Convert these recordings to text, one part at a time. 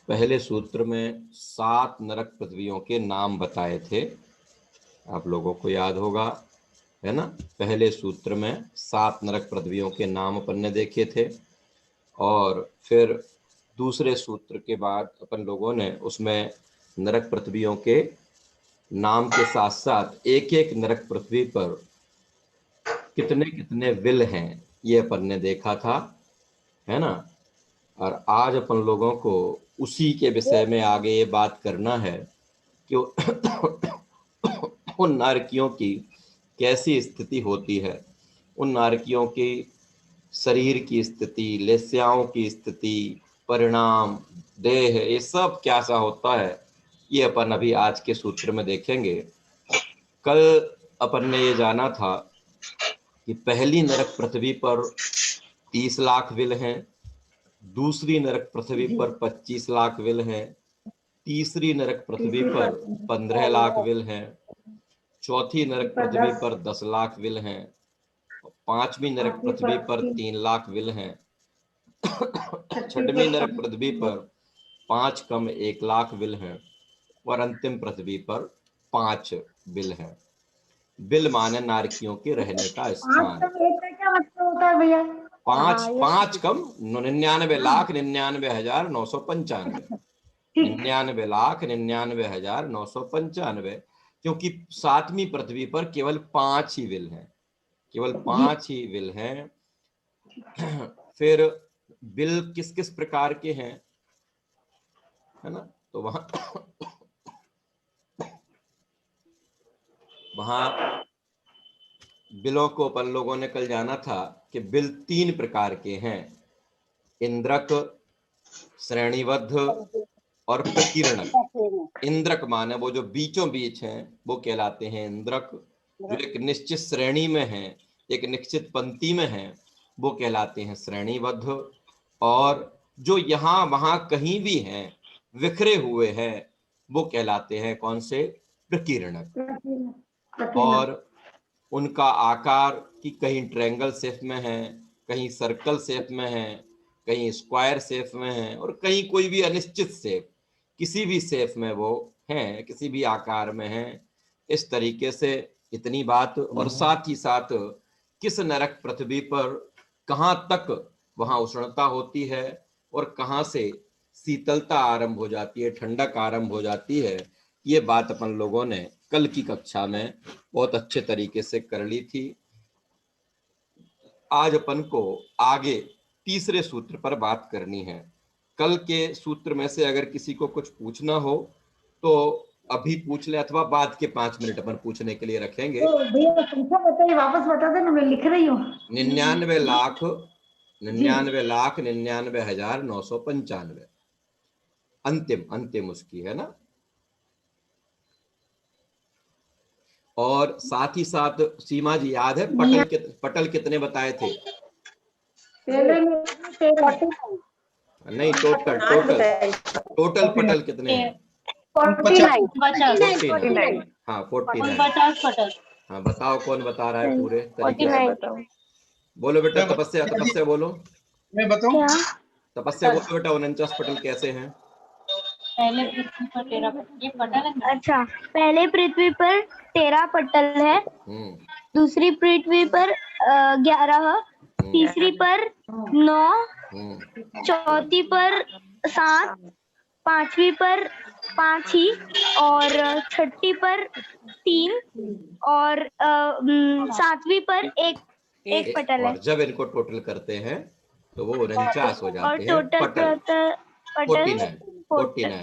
पहले सूत्र में 7 नरक पृथ्वियों के नाम बताए थे, आप लोगों को याद होगा, है ना। पहले सूत्र में 7 नरक पृथ्वियों के नाम अपन ने देखे थे, और फिर दूसरे सूत्र के बाद अपन लोगों ने उसमें नरक पृथ्वियों के नाम के साथ साथ एक एक नरक पृथ्वी पर कितने कितने विल हैं ये अपन ने देखा था, है ना। और आज अपन लोगों को उसी के विषय में आगे ये बात करना है कि उन नारकियों की कैसी स्थिति होती है, उन नारकियों की शरीर की स्थिति, लेस्याओं की स्थिति, परिणाम, देह, ये सब क्या सा होता है, ये अपन अभी आज के सूत्र में देखेंगे। कल अपन ने ये जाना था कि पहली नरक पृथ्वी पर 30 लाख विल हैं, दूसरी नरक पृथ्वी पर 25 लाख विल हैं, तीसरी नरक पृथ्वी पर 15 लाख विल हैं, चौथी नरक पृथ्वी पर 10 लाख विल हैं, पांचवी नरक पृथ्वी पर 3 लाख विल हैं, छठवीं नरक पृथ्वी पर 5 कम 1 लाख विल हैं, और अंतिम पृथ्वी पर 5 विल हैं। विल माने नारकियों के रहने का स्थान। क्या मतलब होता है भैया? 5 कम 99,99,995, 99,99,995, क्योंकि 7वीं पृथ्वी पर केवल 5 ही विल हैं, केवल 5 ही विल हैं। फिर विल किस किस प्रकार के हैं, है ना, तो वहां बिलों को अपन लोगों ने कल जाना था कि बिल 3 प्रकार के हैं, इंद्रक, श्रेणीबद्ध और प्रकीर्णक। इंद्रक माने वो जो बीचों बीच हैं वो कहलाते हैं इंद्रक, जो एक निश्चित श्रेणी में हैं, एक निश्चित पंक्ति में हैं, वो कहलाते हैं श्रेणीबद्ध, और जो यहाँ वहां कहीं भी हैं, बिखरे हुए हैं, वो कहलाते हैं कौन से, प्रकीर्णक। और उनका आकार कि कहीं ट्रायंगल शेप में है, कहीं सर्कल शेप में है, कहीं स्क्वायर शेप में है, और कहीं कोई भी अनिश्चित शेप, किसी भी शेप में वो हैं, किसी भी आकार में हैं। इस तरीके से इतनी बात, और साथ ही साथ किस नरक पृथ्वी पर कहाँ तक वहां उष्णता होती है और कहाँ से शीतलता आरंभ हो जाती है, ठंडक आरंभ हो जाती है, ये बात अपन लोगों ने कल की कक्षा में बहुत अच्छे तरीके से कर ली थी। आज अपन को आगे तीसरे सूत्र पर बात करनी है। कल के सूत्र में से अगर किसी को कुछ पूछना हो तो अभी पूछ ले, अथवा बाद के 5 मिनट अपन पूछने के लिए रखेंगे। तो भैया संख्या बताइए, वापस बता देना, मैं लिख रही हूँ। 99,99,99,995 अंतिम उसकी, है ना। और साथ ही साथ सीमा जी, याद है पटल कितने बताए थे? नहीं, टोटल पटल कितने हैं? 49। हाँ 49 पटल। हाँ बताओ कौन बता रहा है पूरे तरीके से? बोलो बेटा, तपस्या बोलो। मैं बताऊं? तपस्या बोलो बेटा, 49 पटल कैसे हैं? पहले पृथ्वी पर 13 पटल, ये पटल है। अच्छा, पहले पृथ्वी पर 13 पटल है, दूसरी पृथ्वी पर 11, तीसरी पर 9, चौथी पर 7, पांचवी पर 5 ही, और छठी पर 3, और 7वीं पर एक पटल है। और जब इनको टोटल करते हैं तो वो 49 हो जाते हैं। और टोटल पटल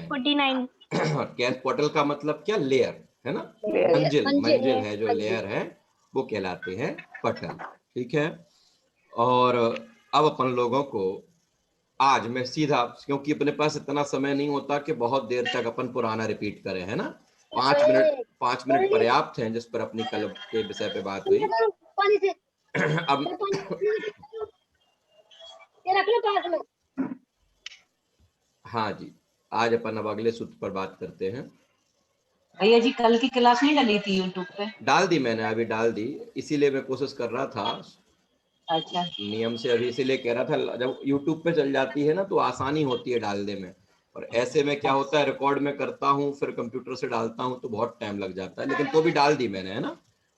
49। पटल का मतलब क्या, लेयर, है ना, मंजिल है, जो लेयर है वो कहलाते हैं पटल। ठीक है। और अब अपन लोगों को आज मैं सीधा, क्योंकि अपने पास इतना समय नहीं होता कि बहुत देर तक अपन पुराना रिपीट करें, है ना। 5 मिनट पर्याप्त हैं जिस पर अपनी कल के विषय पे बात हुई। अब हाँ जी, आज अपन अब अगले सूत्र पर बात करते हैं। भैया जी कल की क्लास नहीं डाली थी यूट्यूब पे? डाल दी मैंने, अभी डाल दी, इसीलिए मैं कोशिश कर रहा था। अच्छा, नियम से अभी इसीलिए कह रहा था, जब यूट्यूब पे चल जाती है ना तो आसानी होती है डालने में, और ऐसे में क्या होता है, रिकॉर्ड में करता हूँ फिर कंप्यूटर से डालता हूँ तो बहुत टाइम लग जाता है, लेकिन तो भी डाल दी मैंने, है ना,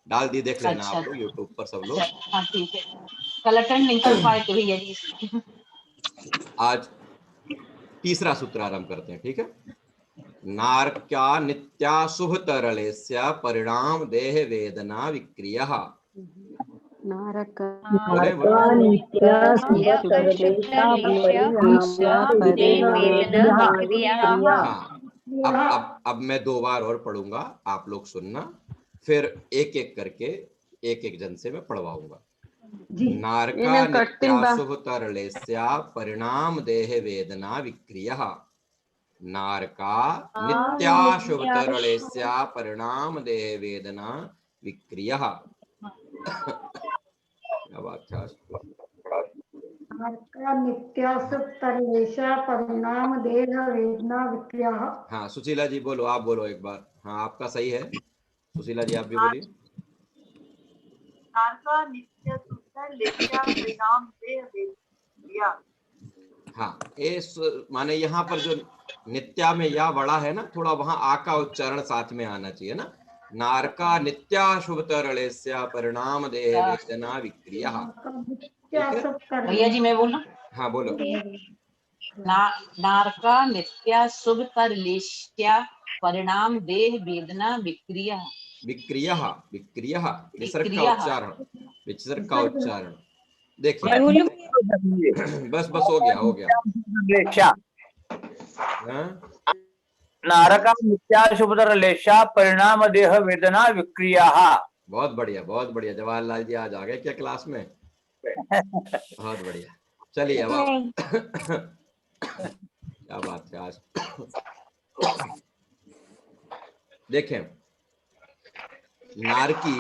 डाल दी, देख लेना अच्छा आप लोग यूट्यूब पर सब लोग। अच्छा, हाँ ठीक है, कल अटेंड नहीं कर पाए थे भैया जी। आज तीसरा सूत्र आरंभ करते हैं, ठीक है। नारक्या नित्याशुभ तरलेस्य परिणाम देह वेदना विक्रियः। बोले हाँ, अब मैं 2 बार और पढ़ूंगा, आप लोग सुनना, फिर एक एक करके एक एक जन से मैं पढ़वाऊंगा। नारका नित्याशुभ तरलेस्य परिणाम देह वेदना विक्रियः। नारका नित्याशुभ तरलेस्य परिणाम देह वेदना विक्रियः। क्या बात है। नित्यासुतरलेशा परिणाम देह वेदना विक्रिया। हाँ सुशीला जी बोलो, आप बोलो एक बार, हाँ आपका सही है, सुशीला जी आप भी बोलिए। हाँ, माने यहाँ पर जो नित्या में या बड़ा है ना, थोड़ा वहां आ का उच्चारण साथ में आना चाहिए ना। नारका नित्या शुभ तरलेस्य परिणाम देह वेदना विक्रिया। भैया जी मैं बोलना, हाँ बोलो। नारका नित्या शुभ तरलेश्या परिणाम देह वेदना विक्रिया। विक्रिया, विक्रिया, विसर्ग का उच्चारण, विसर्ग का उच्चारण। देखिए बस बस हो गया, हो गया। नारका नित्या शुभतरलेशा परिणाम देह वेदना विक्रिया। बहुत बढ़िया, बहुत बढ़िया। जवाहरलाल जी आज आ गए क्या क्लास में? बहुत बढ़िया। चलिए अब क्या बात है आज। देखें, नारकी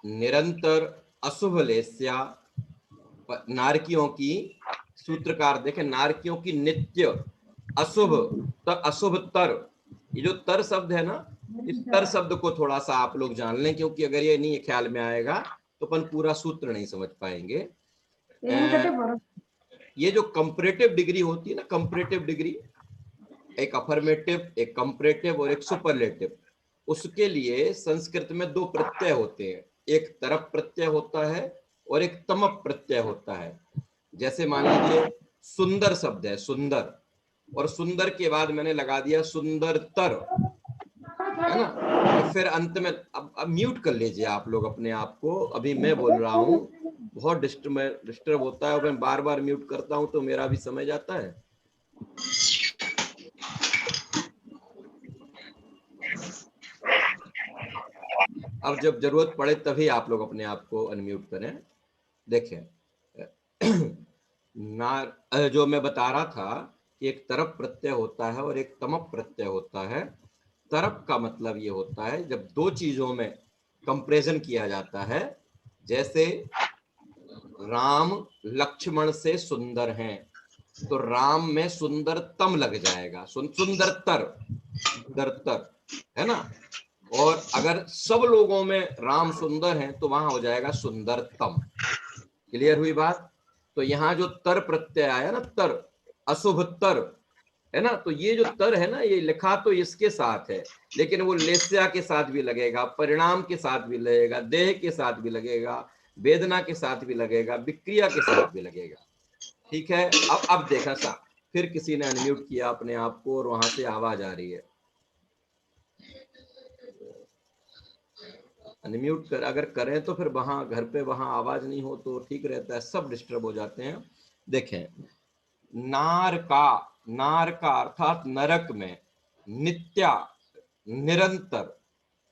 निरंतर अशुभ लेस्या, नारकियों की सूत्रकार देखें, नारकियों की नित्य अशुभ अशुभ तर, ये जो तर शब्द है ना, इस तर शब्द को थोड़ा सा आप लोग जान लें, क्योंकि अगर ये नहीं ख्याल में आएगा तो अपन पूरा सूत्र नहीं समझ पाएंगे। ये जो कंपैरेटिव डिग्री होती है ना, कंपैरेटिव डिग्री, एक अफर्मेटिव, एक कंपैरेटिव और एक सुपरलेटिव, उसके लिए संस्कृत में 2 प्रत्यय होते हैं, एक तरप प्रत्यय होता है और एक तमप प्रत्यय होता है। जैसे मान लीजिए सुंदर शब्द है, सुंदर, और सुंदर के बाद मैंने लगा दिया सुंदरतर, है ना, तो फिर अंत में अब म्यूट कर लीजिए आप लोग अपने आप को, अभी मैं बोल रहा हूँ, बहुत डिस्टर्ब होता है, मैं बार बार म्यूट करता हूँ तो मेरा भी समय जाता है। अब जब जरूरत पड़े तभी आप लोग अपने आप को अनम्यूट करें। देखें, जो मैं बता रहा था कि एक तरप प्रत्यय होता है और एक तमप प्रत्यय होता है। तरप का मतलब ये होता है जब 2 चीजों में कंपैरिजन किया जाता है, जैसे राम लक्ष्मण से सुंदर हैं, तो राम में सुंदरतम लग जाएगा, सुंदरतर, सुंदरतर, है ना। और अगर सब लोगों में राम सुंदर हैं तो वहां हो जाएगा सुंदरतम। क्लियर हुई बात? तो यहाँ जो तर प्रत्यय आया ना, तर, अशुभ तर, है ना, तो ये जो तर है ना, ये लिखा तो इसके साथ है, लेकिन वो लेस्या के साथ भी लगेगा, परिणाम के साथ भी लगेगा, देह के साथ भी लगेगा, वेदना के साथ भी लगेगा, विक्रिया के साथ भी लगेगा। ठीक है, अब देखा सा, फिर किसी ने अनम्यूट किया अपने आप को और वहां से आवाज आ रही है। अनम्यूट कर अगर करें तो फिर वहां घर पे वहां आवाज नहीं हो तो ठीक रहता है, सब डिस्टर्ब हो जाते हैं। देखें, नार का अर्थात नरक में, नित्या निरंतर,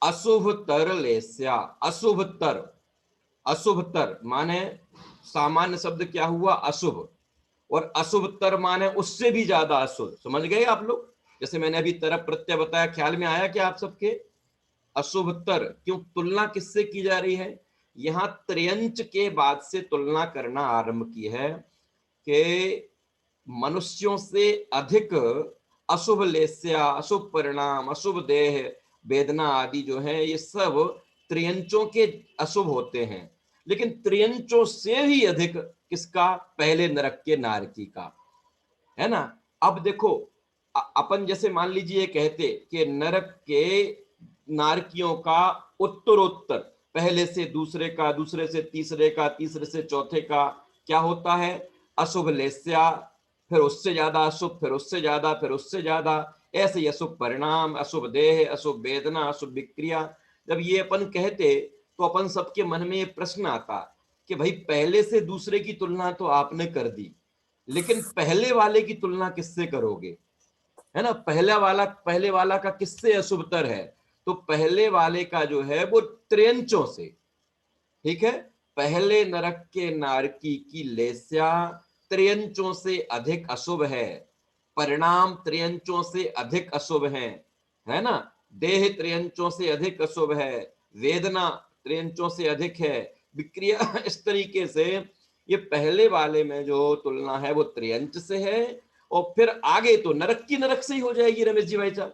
अशुभ तर लेस्या, अशुभ तर, अशुभ तर माने सामान्य शब्द क्या हुआ, अशुभ, और अशुभ तर माने उससे भी ज्यादा अशुभ। समझ गए आप लोग? जैसे मैंने अभी तरफ प्रत्यय बताया, ख्याल में आया क्या आप सबके? अशुभतर, क्यों तुलना किससे की जा रही है? यहां त्र्यंच के बाद से तुलना करना आरंभ की है कि मनुष्यों से अधिक अशुभ लेस्या, अशुभ परिणाम, अशुभ देह, वेदना आदि जो है, ये सब त्रियंचों के अशुभ होते हैं, लेकिन त्रियंचों से भी अधिक किसका? पहले नरक के नारकी का, है ना। अब देखो, अपन जैसे मान लीजिए कहते कि नरक के नारकियों का उत्तरोत्तर, पहले से दूसरे का, दूसरे से तीसरे का, तीसरे से चौथे का क्या होता है, अशुभ लेस्या, फिर उससे ज्यादा अशुभ, फिर उससे ज्यादा, फिर उससे ज्यादा, ऐसे ही अशुभ परिणाम, अशुभ देह, अशुभ वेदना, अशुभ विक्रिया। जब ये अपन कहते तो अपन सबके मन में ये प्रश्न आता कि भाई पहले से दूसरे की तुलना तो आपने कर दी, लेकिन पहले वाले की तुलना किससे करोगे, है ना। पहले वाला का किससे अशुभतर है, तो पहले वाले का जो है वो त्रियंचों से, ठीक है। पहले नरक के नारकी की लेस्या त्रियंचों से अधिक अशुभ है, परिणाम त्रियंचों से अधिक अशुभ है ना। देह त्रियंचों से अधिक अशुभ है, वेदना त्रियंचों से अधिक है, विक्रिया इस तरीके से ये पहले वाले में जो तुलना है वो त्रियंच से है। और फिर आगे तो नरक की नरक से ही हो जाएगी रमेश जी भाई साहब।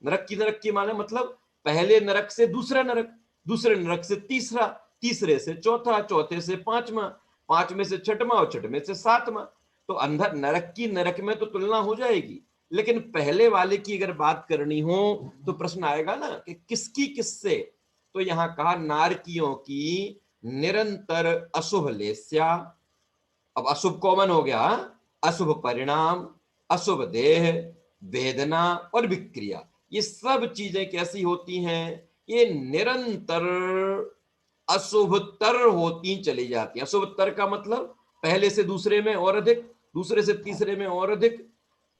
नरक की माने मतलब पहले नरक से दूसरा नरक, दूसरे नरक से तीसरा, तीसरे से चौथा, चौथे से पांचवा, पांचवें से छठवां और छठवें से सातवां। तो अंदर नरक की नरक में तो तुलना हो जाएगी, लेकिन पहले वाले की अगर बात करनी हो तो प्रश्न आएगा ना कि किसकी किससे। तो यहां कहा नारकियों की निरंतर अशुभ लेस्या। अब अशुभ कॉमन हो गया, अशुभ परिणाम, अशुभ देह, वेदना और विक्रिया, ये सब चीजें कैसी होती हैं, ये निरंतर अशुभतर होती चली जाती है। अशुभतर का मतलब पहले से दूसरे में और अधिक, दूसरे से तीसरे में और अधिक,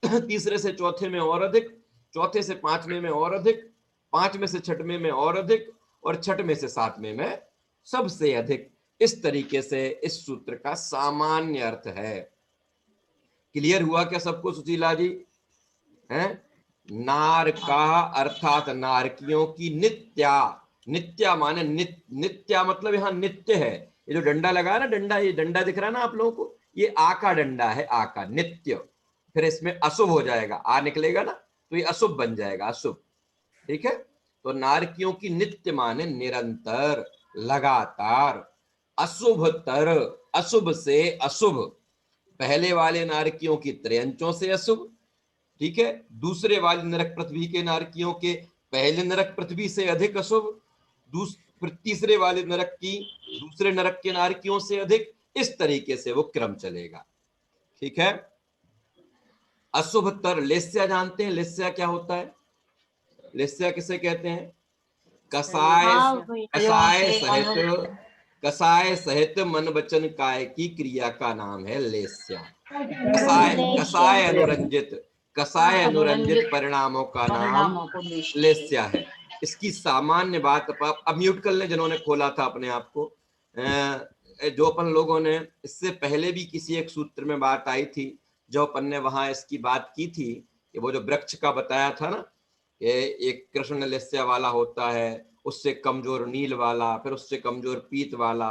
तीसरे से चौथे में और अधिक, चौथे से पांचवें में और अधिक, पांचवें से छठवें में और अधिक, और छठवें से सातवें में सबसे अधिक। इस तरीके से इस सूत्र का सामान्य अर्थ है। क्लियर हुआ क्या सबको सुशीला जी? हैं? नार का अर्थात नारकियों की नित्या, नित्या माने नित्या मतलब यहाँ नित्य है। ये जो डंडा लगा है ना, डंडा, ये डंडा दिख रहा है ना आप लोगों को, ये आ का डंडा है, आ का नित्य। फिर इसमें अशुभ हो जाएगा, आ निकलेगा ना तो ये अशुभ बन जाएगा, अशुभ, ठीक है। तो नारकियों की नित्य माने निरंतर, लगातार, अशुभतर, अशुभ से अशुभ। पहले वाले नारकियों की त्रियंचों से अशुभ, ठीक है। दूसरे वाले नरक पृथ्वी के नारकियों के पहले नरक पृथ्वी से अधिक अशुभ, तीसरे वाले नरक की दूसरे नरक के नारकियों से अधिक। इस तरीके से वो क्रम चलेगा, ठीक है। अशुभतर लेस्या जानते हैं, लेस्या क्या होता है? लेस्या किसे कहते हैं? कसाय सहित मन वचन काय की क्रिया का नाम है लेस्या। कसाय अनुरंजित परिणामों का नाम लेस्या है। इसकी सामान्य बात, अब म्यूट कर लें जिन्होंने खोला था अपने आप को। जो अपन लोगों ने इससे पहले भी किसी एक सूत्र में बात आई थी, जो अपन ने वहां इसकी बात की थी कि वो जो वृक्ष का बताया था ना, एक कृष्ण लेस्या वाला होता है, उससे कमजोर नील वाला, फिर उससे कमजोर पीत वाला,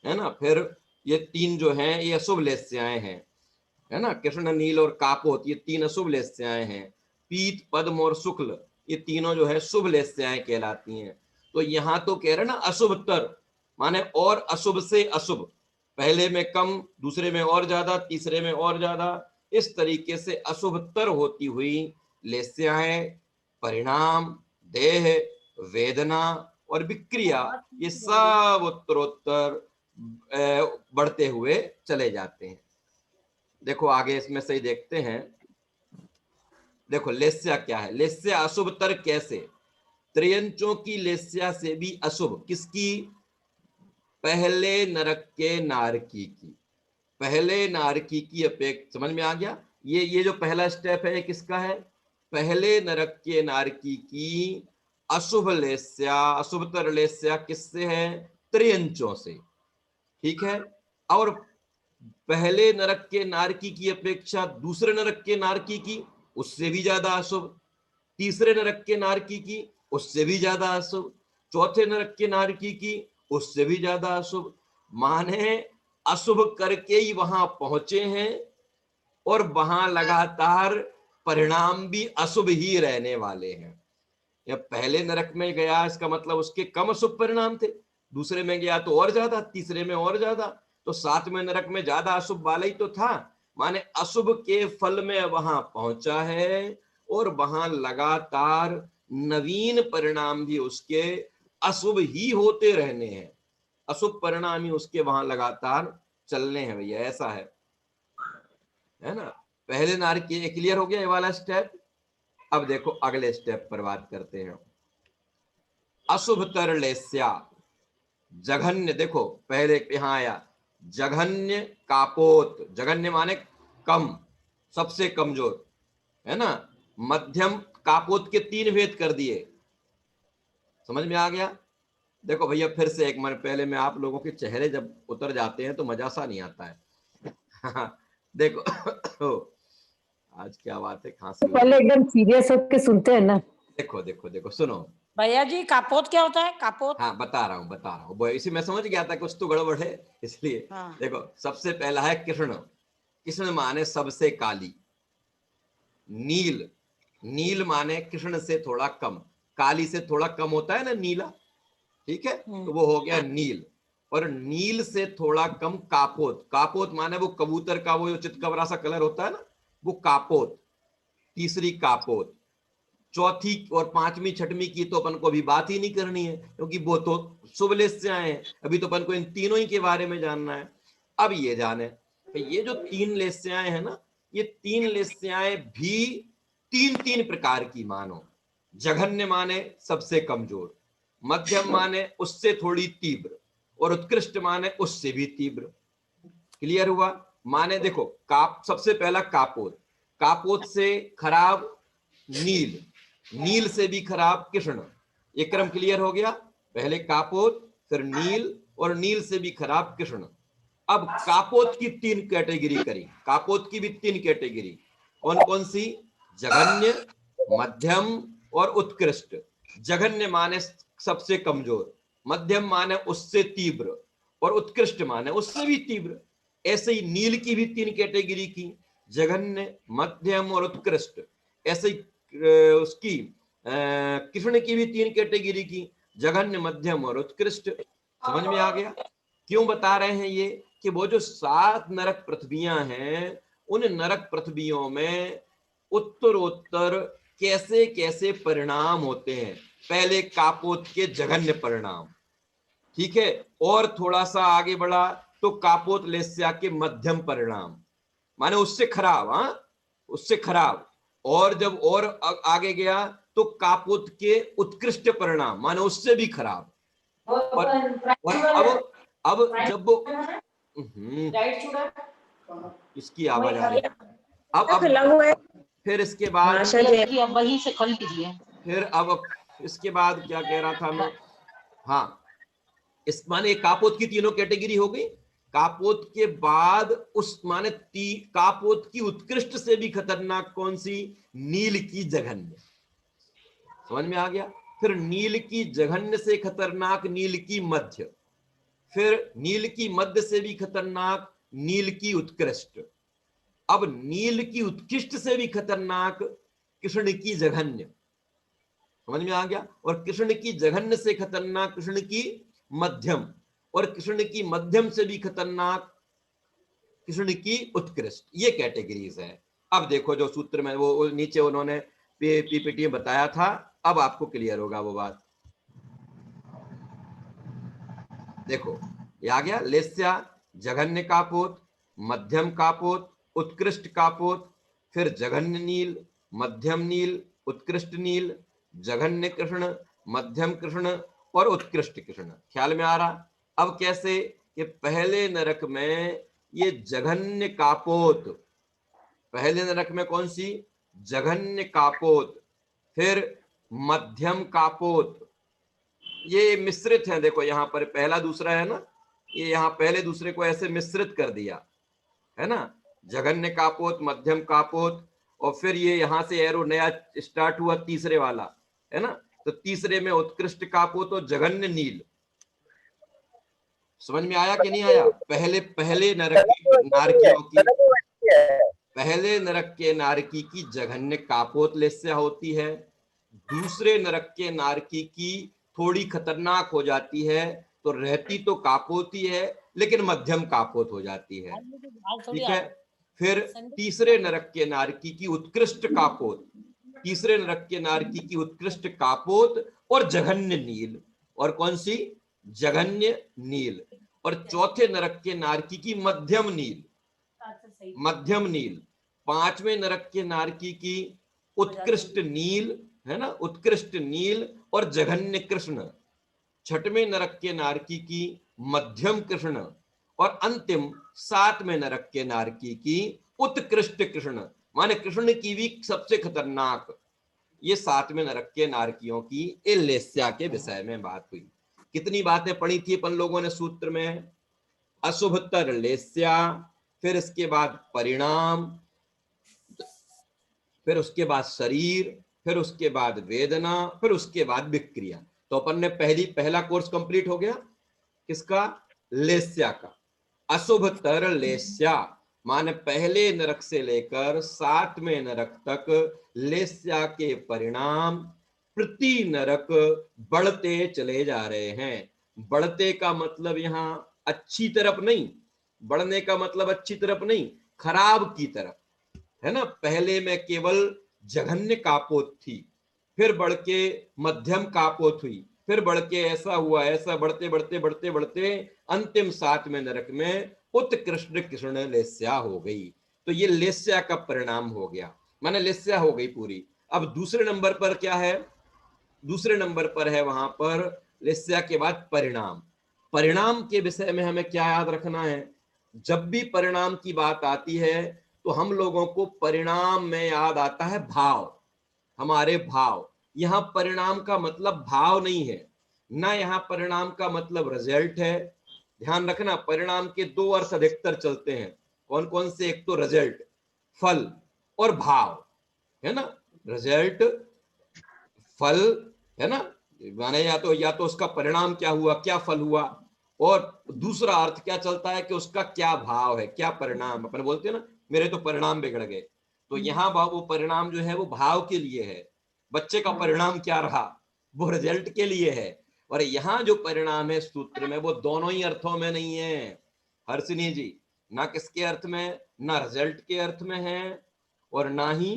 है ना। फिर ये तीन जो हैं ये अशुभ लेस्याएं हैं, है ना। कृष्ण, नील और कापोत, ये तीन अशुभ लेस्याएं हैं। पीत, पद्म और शुक्ल, ये तीनों जो है शुभ लेस्याएं कहलाती हैं। तो यहाँ तो कह रहे ना अशुभतर माने और अशुभ से अशुभ, पहले में कम, दूसरे में और ज्यादा, तीसरे में और ज्यादा। इस तरीके से अशुभतर होती हुई लेस्याएं, परिणाम, देह, वेदना और विक्रिया, ये सब उत्तरोत्तर बढ़ते हुए चले जाते हैं। देखो आगे इसमें सही देखते हैं। देखो लेस्या क्या है, लेस्या अशुभतर कैसे? त्रियंचों की लेस्या से भी अशुभ, किसकी? पहले नरक के नारकी की, पहले नारकी की अपेक्षा। समझ में आ गया? ये जो पहला स्टेप है किसका है? पहले नरक के नारकी की अशुभ लेस्या, अशुभतर लेस्या किससे है? त्रियंचों से, ठीक है। और पहले नरक के नारकी की अपेक्षा दूसरे नरक के नारकी की, उससे भी ज्यादा अशुभ। तीसरे नरक के नारकी की, उससे भी ज्यादा अशुभ। चौथे नरक के नारकी की, उससे भी ज्यादा अशुभ। माने अशुभ करके ही वहां पहुंचे हैं, और वहां लगातार परिणाम भी अशुभ ही रहने वाले हैं। या पहले नरक में गया, इसका मतलब उसके कम अशुभ परिणाम थे, दूसरे में गया तो और ज्यादा, तीसरे में और ज्यादा, तो सातवें नरक में ज्यादा अशुभ वाला ही तो था। माने अशुभ के फल में वहां पहुंचा है, और वहां लगातार नवीन परिणाम भी उसके अशुभ ही होते रहने हैं, अशुभ परिणाम ही उसके वहां लगातार चलने हैं भैया, ऐसा है ना। पहले नारकीय ये क्लियर हो गया ये वाला स्टेप। अब देखो अगले स्टेप पर बात करते हैं। अशुभ तरलेस्या, जघन्य, देखो पहले यहां आया जघन्य कापोत, जघन्य माने कम, सबसे कमजोर, है ना। मध्यम कापोत के 3 भेद कर दिए, समझ में आ गया। देखो भैया फिर से एक मिनट पहले में, आप लोगों के चेहरे जब उतर जाते हैं तो मजा सा नहीं आता है। देखो आज क्या बात है, खांसी पहले एकदम सीरियस होकर सुनते हैं ना। देखो देखो देखो सुनो भैया जी, कापोत क्या होता है? कापोत? हाँ बता रहा हूँ, इसी में समझ गया था कुछ तो गड़बड़ है इसलिए। हाँ। देखो सबसे पहला है कृष्ण, कृष्ण माने सबसे काली, नील, नील माने कृष्ण से थोड़ा कम, काली से थोड़ा कम होता है ना नीला, ठीक है, तो वो हो गया नील। और नील से थोड़ा कम कापोत, कापोत माने वो कबूतर का वो जो चितकबरा सा कलर होता है ना, वो कापोत, तीसरी कापोत। चौथी और पांचवी छठवीं की तो अपन को अभी बात ही नहीं करनी है, क्योंकि वो तो शुभ लेस्याएं हैं, अभी तो अपन को इन तीनों ही के बारे में जानना है। अब ये जाने कि ये जो 3 लेस्याएं हैं ना, ये 3 लेस्याएं भी 3 प्रकार की मानो। जघन्य माने सबसे कमजोर, मध्यम माने उससे थोड़ी तीव्र, और उत्कृष्ट माने उससे भी तीव्र। क्लियर हुआ? माने देखो सबसे पहला कापोत, कापोत से खराब नील, नील से भी खराब कृष्ण, ये क्रम क्लियर हो गया। पहले कापोत, फिर नील, और नील से भी खराब कृष्ण। अब कापोत की 3 कैटेगरी करी, कापोत की भी 3 कैटेगरी, कौन कौन सी? जघन्य, मध्यम और उत्कृष्ट। जघन्य माने सबसे कमजोर, मध्यम माने उससे तीव्र, और उत्कृष्ट माने उससे भी तीव्र। ऐसे ही नील की भी 3 कैटेगरी की, जघन्य, मध्यम और उत्कृष्ट। ऐसे ही उसकी कृष्ण की भी 3 कैटेगरी की, जघन्य, मध्यम और उत्कृष्ट। समझ में आ गया? क्यों बता रहे हैं ये कि वो जो 7 नरक पृथ्वियां हैं, उन नरक पृथ्वियों में उत्तरोत्तर कैसे कैसे परिणाम होते हैं। पहले कापोत के जघन्य परिणाम, ठीक है, और थोड़ा सा आगे बढ़ा तो कापोत लेस्या के मध्यम परिणाम, माने उससे खराब, हाँ उससे खराब। और जब और आगे गया तो कापोत के उत्कृष्ट परिणाम, माने उससे भी खराब। और अब जब वो इसकी आवाज आ रही है, अब फिर इसके बाद वही से खोल लीजिए। फिर अब इसके बाद क्या कह रहा था मैं, हाँ इस माने कापोत की 3 कैटेगरी हो गई। कापोत के बाद उस माने कापोत की उत्कृष्ट से भी खतरनाक कौन सी? नील की जघन्य। समझ में आ गया? फिर नील की जघन्य से खतरनाक नील की मध्य, फिर नील की मध्य से भी खतरनाक नील की उत्कृष्ट। अब नील की उत्कृष्ट से भी खतरनाक कृष्ण की जघन्य। समझ में आ गया? और कृष्ण की जघन्य से खतरनाक कृष्ण की मध्यम, और कृष्ण की मध्यम से भी खतरनाक कृष्ण की उत्कृष्ट। ये कैटेगरीज है। अब देखो जो सूत्र में वो नीचे उन्होंने पीपीटी में बताया था, अब आपको क्लियर होगा वो बात। देखो ये आ गया, लेस्या, जघन्य कापोत, मध्यम कापोत, उत्कृष्ट कापोत, फिर जघन्य नील, मध्यम नील, उत्कृष्ट नील, जघन्य कृष्ण, मध्यम कृष्ण और उत्कृष्ट कृष्ण। ख्याल में आ रहा? अब कैसे कि पहले नरक में ये जघन्य कापोत, पहले नरक में कौन सी? जघन्य कापोत, फिर मध्यम कापोत, ये मिश्रित है। देखो यहाँ पर पहला दूसरा है ना, ये यहाँ पहले दूसरे को ऐसे मिश्रित कर दिया है ना, जघन्य कापोत, मध्यम कापोत, और फिर ये यहाँ से एरो नया स्टार्ट हुआ तीसरे वाला, है ना, तो तीसरे में उत्कृष्ट कापोत और जघन्य नील। समझ में आया कि नहीं आया? पहले नरक नारकियों की, पहले नरक के नारकी की जघन्य कापोत लेस्या होती है, दूसरे नरक के नारकी की थोड़ी खतरनाक हो जाती है, तो रहती तो कापोत ही है लेकिन मध्यम कापोत हो जाती है, ठीक है। फिर तीसरे नरक के नारकी की उत्कृष्ट कापोत, तीसरे नरक के नारकी की उत्कृष्ट कापोत और जघन्य नील, और कौन सी? जघन्य नील। और चौथे नरक के नारकी की मध्यम नील, मध्यम नील। पांचवें नरक के नारकी की उत्कृष्ट नील, है ना, उत्कृष्ट नील और जघन्य कृष्ण। छठवें नरक के नारकी की मध्यम कृष्ण, और अंतिम सातवें नरक के नारकी की उत्कृष्ट कृष्ण, माने कृष्ण की भी सबसे खतरनाक। ये सातवें नरक के नारकियों की लेस्या के विषय में बात हुई। कितनी बातें पढ़ी थी अपन लोगों ने सूत्र में? अशुभतर लेस्या, फिर इसके बाद परिणाम, फिर उसके बाद शरीर, फिर उसके बाद वेदना, फिर उसके बाद विक्रिया। तो अपन ने पहला कोर्स कंप्लीट हो गया किसका? लेस्या का। अशुभतर लेस्या माने पहले नरक से लेकर सातवें नरक तक लेस्या के परिणाम प्रति नरक बढ़ते चले जा रहे हैं। बढ़ते का मतलब यहां अच्छी तरफ नहीं, बढ़ने का मतलब अच्छी तरफ नहीं, खराब की तरफ, है ना। पहले में केवल जघन्य कापोत थी, फिर बढ़ के मध्यम कापोत हुई, फिर बढ़ के ऐसा हुआ, ऐसा बढ़ते बढ़ते बढ़ते बढ़ते अंतिम सातवें नरक में उत्कृष्ट कृष्ण लेस्या हो गई। तो ये लेस्या का परिणाम हो गया, माने लेस्या हो गई पूरी। अब दूसरे नंबर पर क्या है? दूसरे नंबर पर है वहां पर लेस्या के बाद परिणाम। परिणाम के विषय में हमें क्या याद रखना है? जब भी परिणाम की बात आती है तो हम लोगों को परिणाम में याद आता है भाव, हमारे भाव। यहां परिणाम का मतलब भाव नहीं है ना, यहां परिणाम का मतलब रिजल्ट है। ध्यान रखना, परिणाम के दो अर्थ अधिकतर चलते हैं। कौन कौन से? एक तो रिजल्ट, फल, और भाव, है ना। रिजल्ट, फल, है ना, माने या तो उसका परिणाम क्या हुआ, क्या फल हुआ, और दूसरा अर्थ क्या चलता है कि उसका क्या भाव है, क्या परिणाम। अपन बोलते हैं ना मेरे तो परिणाम बिगड़ गए, तो यहाँ वो परिणाम जो है वो भाव के लिए है। बच्चे का परिणाम क्या रहा, वो रिजल्ट के लिए है। और यहाँ जो परिणाम है सूत्र में वो दोनों ही अर्थों में नहीं है हर्षिनी जी, ना किसके अर्थ में, ना रिजल्ट के अर्थ में है और ना ही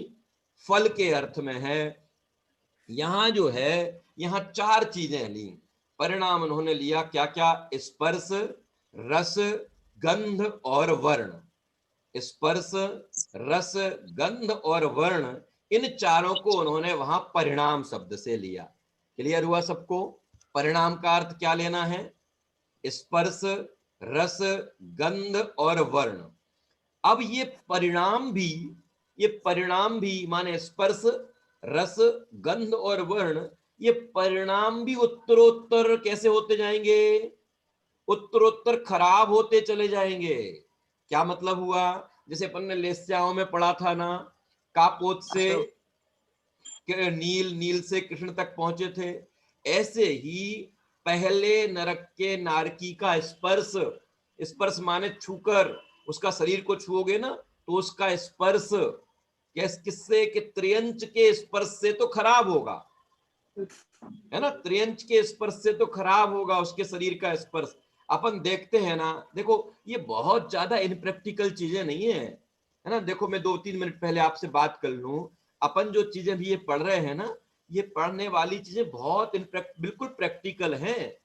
फल के अर्थ में है। यहाँ जो है, यहाँ चार चीजें ली परिणाम उन्होंने लिया। क्या क्या? स्पर्श, रस, गंध और वर्ण। स्पर्श, रस, गंध और वर्ण, इन चारों को उन्होंने वहां परिणाम शब्द से लिया। क्लियर हुआ सबको? परिणाम का अर्थ क्या लेना है? स्पर्श, रस, गंध और वर्ण। अब ये परिणाम भी माने स्पर्श, रस, गंध और वर्ण, ये परिणाम भी उत्तरोत्तर कैसे होते जाएंगे? उत्तरोत्तर खराब होते चले जाएंगे। क्या मतलब हुआ? जैसे अपन ने लेस्याओं में पढ़ा था ना, कापोत से नील, नील से कृष्ण तक पहुंचे थे। ऐसे ही पहले नरक के नारकी का स्पर्श, स्पर्श माने छूकर, उसका शरीर को छुओगे ना तो उसका स्पर्श किससे? कि त्रियंच के स्पर्श से तो खराब होगा, है ना। त्रियंच के स्पर्श से तो खराब होगा उसके शरीर का स्पर्श। अपन देखते हैं ना, देखो ये बहुत ज्यादा इनप्रैक्टिकल चीजें नहीं है ना। देखो मैं 2-3 मिनट पहले आपसे बात कर लूं, अपन जो चीजें भी ये पढ़ रहे हैं ना, ये पढ़ने वाली चीजें बहुत बिल्कुल प्रैक्टिकल हैं।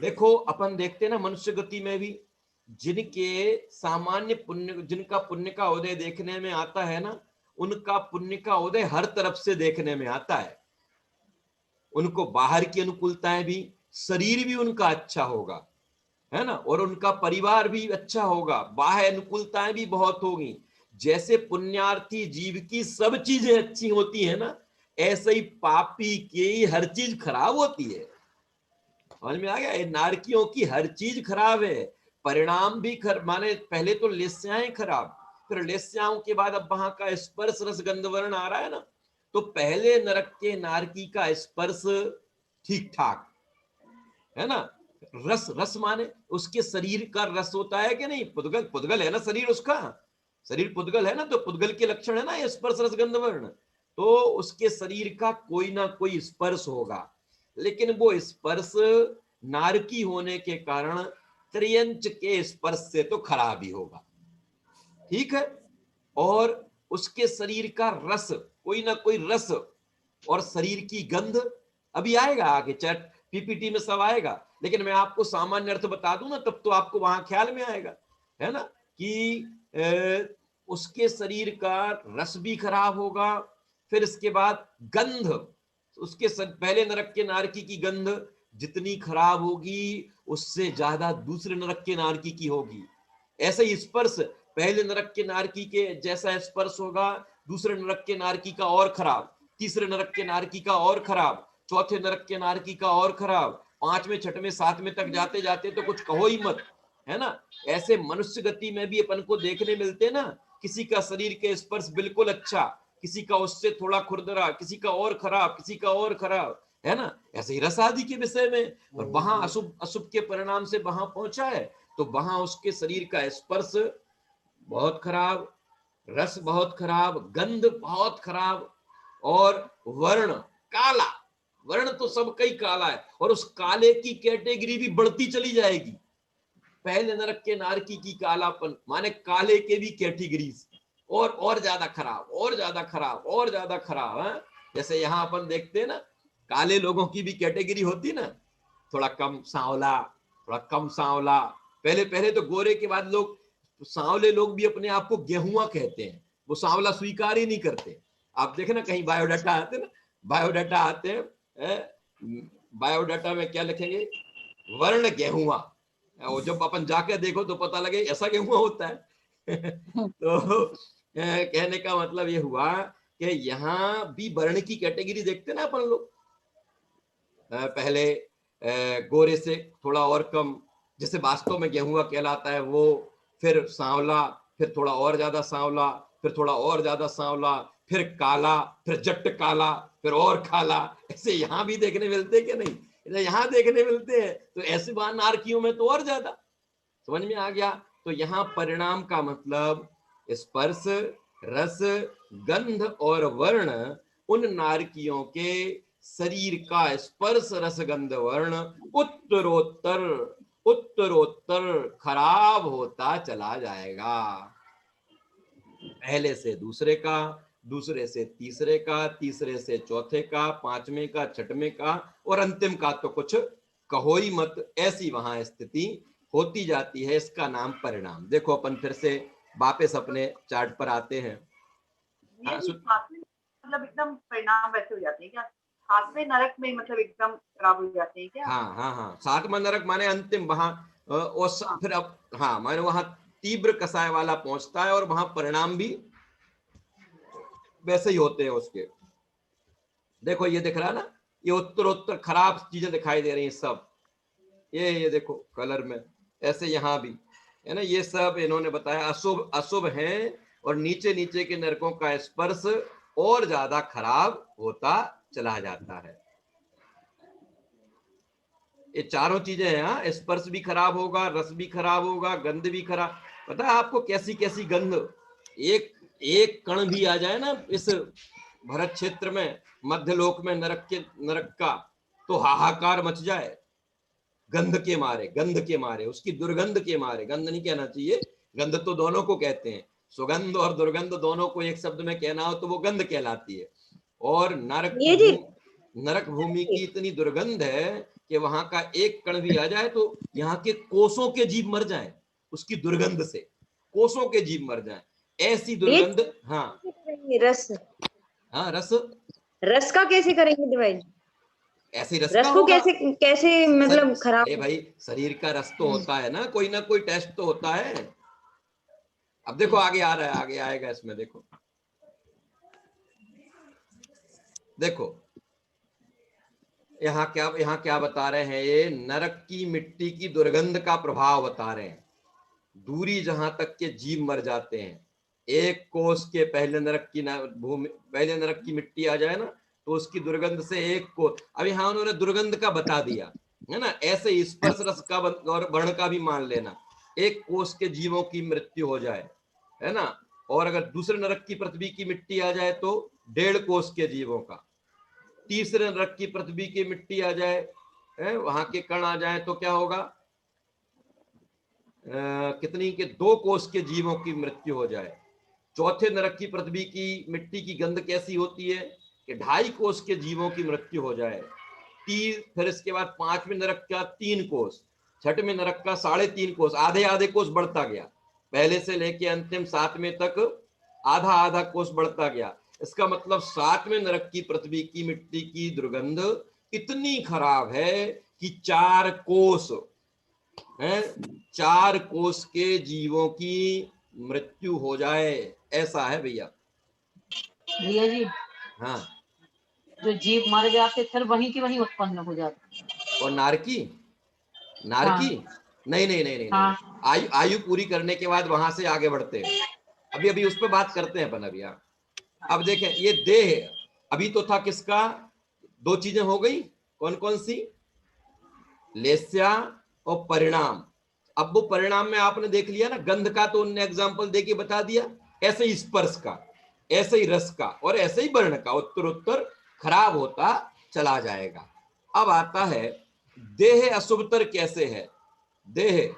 देखो अपन देखते हैं ना मनुष्य गति में भी, जिनके सामान्य पुण्य, जिनका पुण्य का उदय देखने में आता है ना, उनका पुण्य का उदय हर तरफ से देखने में आता है। उनको बाहर की अनुकूलताएं भी, शरीर भी उनका अच्छा होगा, है ना, और उनका परिवार भी अच्छा होगा, बाह्य अनुकूलताएं भी बहुत होगी। जैसे पुण्यार्थी जीव की सब चीजें अच्छी होती है ना, ऐसे ही पापी की हर चीज खराब होती है। समझ में आ गया? नारकियों की हर चीज खराब है। परिणाम भी माने पहले तो लेस्याएं खराब, फिर लेस्याओं के बाद अब वहां का स्पर्श, रस, गंध, वर्ण आ रहा है ना। तो पहले नरक के नारकी का स्पर्श ठीक ठाक है ना। रस, रस माने उसके शरीर का रस होता है कि नहीं? पुद्गल, पुद्गल है ना शरीर, उसका शरीर पुद्गल है ना, तो पुद्गल के लक्षण है ना ये स्पर्श, रस, गंध, वर्ण। तो उसके शरीर का कोई ना कोई स्पर्श होगा, लेकिन वो स्पर्श नारकी होने के कारण त्रियंच के स्पर्श से तो खराब ही होगा, ठीक है। और उसके शरीर का रस, कोई ना कोई रस और शरीर की गंध अभी आएगा आगे, चैट पीपीटी में सब आएगा, लेकिन मैं आपको सामान्य अर्थ बता दूं ना, तब तो आपको वहां ख्याल में आएगा, है ना, कि उसके शरीर का रस भी खराब होगा, फिर इसके बाद गंध, उसके पहले नरक के नारकी की गंध जितनी खराब होगी उससे ज्यादा दूसरे नरक के नारकी की होगी। ऐसे ही स्पर्श, पहले नरक के नारकी के जैसा स्पर्श होगा दूसरे नरक के नारकी का और खराब, तीसरे नरक के नारकी का और खराब, चौथे नरक के नारकी का और खराब, पांचवें छठवें सातवें तक जाते जाते तो कुछ कहो ही मत, है ना। ऐसे मनुष्य गति में भी अपन को देखने मिलते ना, किसी का शरीर के स्पर्श बिल्कुल अच्छा, किसी का उससे थोड़ा खुरदरा, किसी का और खराब, किसी का और खराब, है ना। ऐसे ही रस आदि के विषय में, और वहां अशुभ अशुभ के परिणाम से वहां पहुंचा है तो वहां उसके शरीर का स्पर्श बहुत खराब, रस बहुत खराब, गंध बहुत खराब, और वर्ण काला, वर्ण तो सब कई काला है, और उस काले की कैटेगरी भी बढ़ती चली जाएगी। पहले नरक के नारकी की कालापन माने काले के भी कैटेगरीज, और ज्यादा खराब, और ज्यादा खराब, और ज्यादा खराब है। जैसे यहाँ अपन देखते हैं ना, काले लोगों की भी कैटेगरी होती ना, थोड़ा कम सांवला, थोड़ा कम सांवला, पहले पहले तो गोरे के बाद लोग, सांवले लोग भी अपने आप को गेहुआ कहते हैं, वो सांवला स्वीकार ही नहीं करते। आप देखे ना कहीं बायोडाटा आते ना, बायोडाटा आते हैं, बायोडाटा में क्या लिखेंगे, वर्ण गेहुआ, और जब अपन जाके देखो तो पता लगे ऐसा गेहुआ होता है। तो कहने का मतलब ये हुआ कि यहाँ भी वर्ण की कैटेगरी देखते ना अपन लोग, पहले गोरे से थोड़ा और कम, जैसे वास्तव में गेहुआ कहलाता है वो, फिर सांवला, फिर थोड़ा और ज्यादा सांवला, फिर थोड़ा और ज्यादा सांवला, फिर काला, फिर जट्ट काला, फिर और काला। ऐसे यहाँ भी देखने मिलते कि नहीं, यहाँ देखने मिलते हैं। तो ऐसे वहां नारकियों में तो और ज्यादा, समझ में आ गया। तो यहाँ परिणाम का मतलब स्पर्श, रस, गंध और वर्ण उन नारकियों के शरीर का स्पर्श रस गंध वर्ण उत्तरोत्तर उत्तरोत्तर खराब होता चला जाएगा, पहले से दूसरे का, दूसरे से तीसरे का, तीसरे से चौथे का, पांचवें का, छठवें का, और अंतिम का तो कुछ कहो ही मत। ऐसी वहां स्थिति होती जाती है, इसका नाम परिणाम। देखो अपन फिर से वापस अपने चार्ट पर आते हैं। हाँ, मतलब एकदम परिणाम वैसे हो जाते हैं क्या, सातवें नरक में मतलब एकदम खराब हो जाते हैं क्या? हाँ हाँ हाँ, सातवां नरक माने अंतिम, वहां और फिर अब हाँ माने वहां तीव्र कसाय वाला पहुंचता है, और वहां परिणाम भी वैसे ही होते हैं उसके। देखो ये दिख रहा है ना, ये उत्तरोत्तर खराब चीजें दिखाई दे रही हैं सब, ये देखो कलर में, ऐसे यहाँ भी है ना, ये सब इन्होंने बताया अशुभ अशुभ हैं, और नीचे नीचे के नरकों का स्पर्श और ज्यादा खराब होता चला जाता है। ये चारों चीजें हैं, हाँ, स्पर्श भी खराब होगा, रस भी खराब होगा, गंध भी खराब। पता है आपको कैसी कैसी गंध, एक एक कण भी आ जाए ना इस भरत क्षेत्र में, मध्यलोक में नरक का, तो हाहाकार मच जाए, गंध के मारे, गंध के मारे, उसकी दुर्गंध के मारे। गंध नहीं कहना चाहिए, गंध तो दोनों को कहते हैं, सुगंध और दुर्गंध दोनों को एक शब्द में कहना हो तो वो गंध कहलाती है। और नरक भूमि की इतनी दुर्गंध है कि वहां का एक कण भी आ जाए तो यहाँ के कोसों के जीव मर जाएं उसकी दुर्गंध से, कोसों के जीव मर जाएं, ऐसी दुर्गंध। हाँ रस, हाँ रस, रस का कैसे करेंगे डिवाइड, ऐसे रस रस को कैसे कैसे मतलब खराब? भाई शरीर का रस तो होता है ना कोई टेस्ट तो होता है। अब देखो आगे आ रहा है, आगे आएगा इसमें, देखो देखो यहाँ क्या बता रहे हैं, ये नरक की मिट्टी की दुर्गंध का प्रभाव बता रहे हैं। दूरी जहां तक के जीव मर जाते हैं, एक कोस के पहले नरक की मिट्टी आ जाए ना तो उसकी दुर्गंध से एक कोस, अब यहाँ उन्होंने दुर्गंध का बता दिया है ना, ऐसे स्पर्श रस का और वर्ण का भी मान लेना, एक कोस के जीवों की मृत्यु हो जाए, है ना। और अगर दूसरे नरक की पृथ्वी की मिट्टी आ जाए तो 1.5 कोस के जीवों का, तीसरे नरक की पृथ्वी की मिट्टी आ जाए, वहां के कण आ जाए तो क्या होगा, कितनी के 2 कोस के जीवों की मृत्यु हो जाए, चौथे नरक की पृथ्वी की मिट्टी की गंध कैसी होती है कि 2.5 कोस के जीवों की मृत्यु हो जाए। फिर इसके बाद 5वें नरक का 3 कोस, 6वें नरक का 3.5 कोस, आधे आधे कोस बढ़ता गया, पहले से लेके अंतिम 7वें तक आधा आधा कोस बढ़ता गया। इसका मतलब 7वें नरक की पृथ्वी की मिट्टी की दुर्गंध इतनी खराब है कि 4 कोस है, 4 कोस के जीवों की मृत्यु हो जाए, ऐसा है भैया। भैया जी, हाँ, जो जीव मर जाते फिर वहीं की वहीं उत्पन्न हो जाते। और नारकी नारकी हाँ। नहीं नहीं नहीं नहीं, हाँ। नहीं। आयु पूरी करने के बाद वहां से आगे बढ़ते हैं। अभी उस पर बात करते हैं अपन। अभी अब देखें, ये देह अभी तो था किसका, 2 चीजें हो गई, कौन कौन सी, लेस्या और परिणाम। अब वो परिणाम में आपने देख लिया ना, गंध का तो उनने एग्जांपल देके बता दिया, ऐसे ही स्पर्श का, ऐसे ही रस का और ऐसे ही वर्ण का उत्तरोत्तर खराब होता चला जाएगा। अब आता है देह अशुभतर कैसे है। देह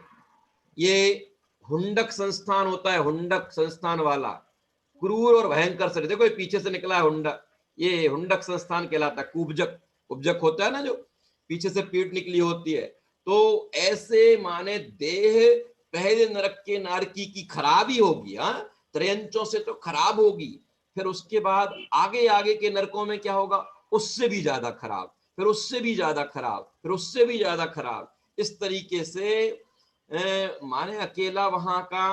ये हुंडक संस्थान होता है, हुंडक संस्थान वाला क्रूर और भयंकर शरीर। देखो ये पीछे से निकला है हुंडक, ये हुंडक संस्थान कहलाता है। कुब्जक, कुब्जक होता है ना जो पीछे से पीठ निकली होती है। तो ऐसे माने देह पहले नरक के नारकी की खराबी होगी, हाँ, त्रयंचों से तो खराब होगी। फिर उसके बाद आगे आगे के नरकों में क्या होगा, उससे भी ज्यादा खराब, फिर उससे भी ज्यादा खराब, फिर उससे भी ज्यादा खराब। इस तरीके से माने अकेला वहां का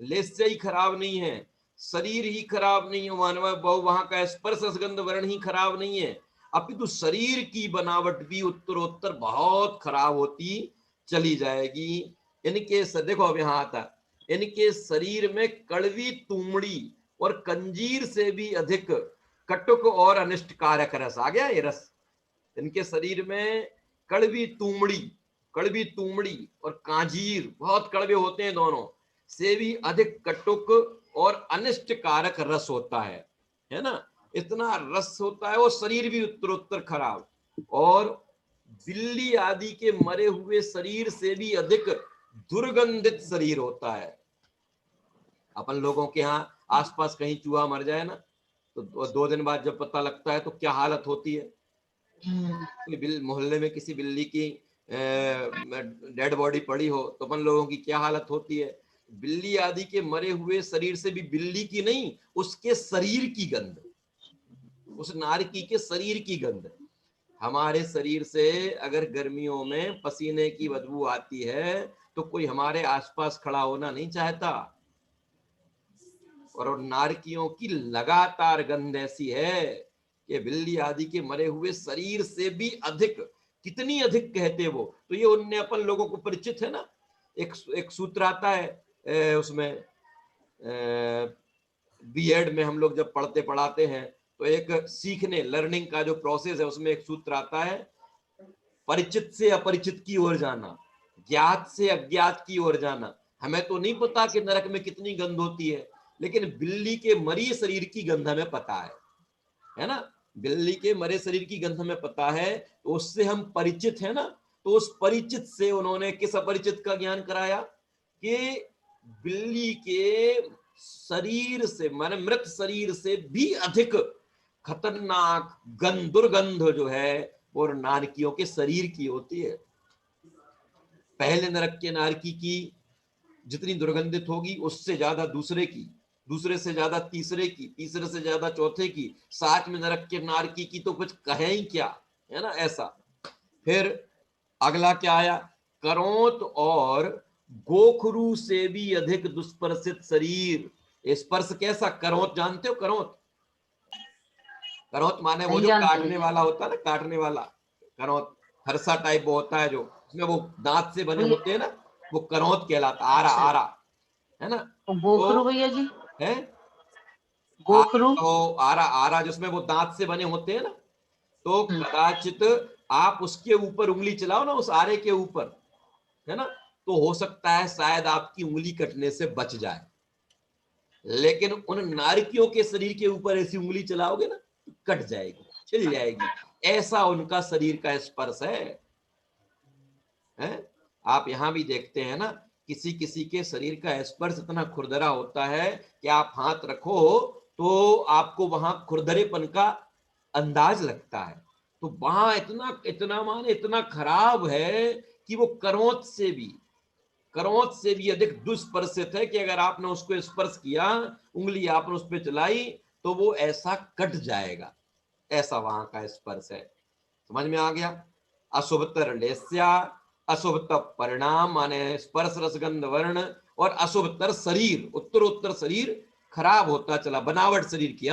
लेस्य ही खराब नहीं है, शरीर ही खराब नहीं है, मानव वहां का स्पर्श गंध वर्ण ही खराब नहीं है, अपितु शरीर की बनावट भी उत्तरोत्तर बहुत खराब होती चली जाएगी। इनके देखो अब यहाँ आता, इनके शरीर में कड़वी तुमड़ी और कंजीर से भी अधिक कटुक और अनिष्ट कारक रस आ गया। ये रस इनके शरीर में कड़वी तुमड़ी और कांजीर, बहुत कड़वे होते हैं दोनों, से भी अधिक कटुक और अनिष्ट कारक रस होता है ना। इतना रस होता है, वो शरीर भी उत्तरोत्तर खराब, और बिल्ली आदि के मरे हुए शरीर से भी अधिक दुर्गंधित शरीर होता है। अपन लोगों के यहाँ आसपास कहीं चूहा मर जाए ना, तो 2 दिन बाद जब पता लगता है तो क्या हालत होती है। मोहल्ले में किसी बिल्ली की डेड बॉडी पड़ी हो तो अपन लोगों की क्या हालत होती है। बिल्ली आदि के मरे हुए शरीर से भी, बिल्ली की नहीं, उसके शरीर की गंध, उस नारकी के शरीर की गंध। हमारे शरीर से अगर गर्मियों में पसीने की बदबू आती है तो कोई हमारे आसपास खड़ा होना नहीं चाहता, और नारकियों की लगातार गंध ऐसी है कि बिल्ली आदि के मरे हुए शरीर से भी अधिक, कितनी अधिक कहते वो, तो ये उनने अपन लोगों को परिचित है ना। एक सूत्र आता है उसमें बीएड में हम लोग जब पढ़ाते हैं तो एक सीखने, लर्निंग का जो प्रोसेस है उसमें एक सूत्र आता है, परिचित से अपरिचित की ओर जाना, ज्ञात से अज्ञात की ओर जाना। हमें तो नहीं पता कि नरक में कितनी गंध होती है, लेकिन बिल्ली के मरी शरीर की गंध हमें पता है ना। बिल्ली के मरे शरीर की गंध हमें पता है, तो उससे हम परिचित है ना। तो उस परिचित से उन्होंने किस अपरिचित का ज्ञान कराया कि बिल्ली के शरीर से, माने मृत शरीर से भी अधिक खतरनाक गंध, दुर्गंध जो है वो नारकियों के शरीर की होती है। पहले नरक के नारकी की जितनी दुर्गंधित होगी उससे ज्यादा दूसरे की, दूसरे से ज्यादा तीसरे की, तीसरे से ज्यादा चौथे की, 7वें नरक के नारकी की तो कुछ कहे ही क्या, है ना ऐसा। फिर अगला क्या आया, करोत और गोखरू से भी अधिक दुष्पर्शित शरीर। स्पर्श कैसा, करोत जानते हो, करोत, करोत माने वो जो काटने वाला होता है ना, काटने वाला करोत, फरसा टाइप वो होता है जो, उसमें वो दांत से बने होते हैं ना, वो करोत कहलाता, आरा है ना। गोखरू भैया जी है गोखरू, आरा जिसमें वो दांत से बने होते हैं ना, तो कदाचित आप उसके ऊपर उंगली चलाओ ना, उस आरे के ऊपर, है ना, तो हो सकता है शायद आपकी उंगली कटने से बच जाए। लेकिन उन नारकियों के शरीर के ऊपर ऐसी उंगली चलाओगे ना, कट जाएगी, छिल जाएगी, ऐसा उनका शरीर का स्पर्श है। आप यहां भी देखते हैं ना किसी किसी के शरीर का स्पर्श इतना खुरदरा होता है कि आप हाथ रखो तो आपको वहां खुरदरेपन का अंदाज लगता है। तो वहां इतना इतना माने इतना खराब है कि वो करोंच से भी अधिक दुष्पर्शित है कि अगर आपने उसको स्पर्श किया, उंगली आपने उस पर चलाई तो वो ऐसा कट जाएगा, ऐसा वहां का स्पर्श है। समझ में आ गया? अशुभतर लेस्या, अशुभतर परिणाम माने स्पर्श रसगंध वर्ण, और अशुभतर शरीर, उत्तरोत्तर शरीर खराब होता चला, बनावट शरीर की,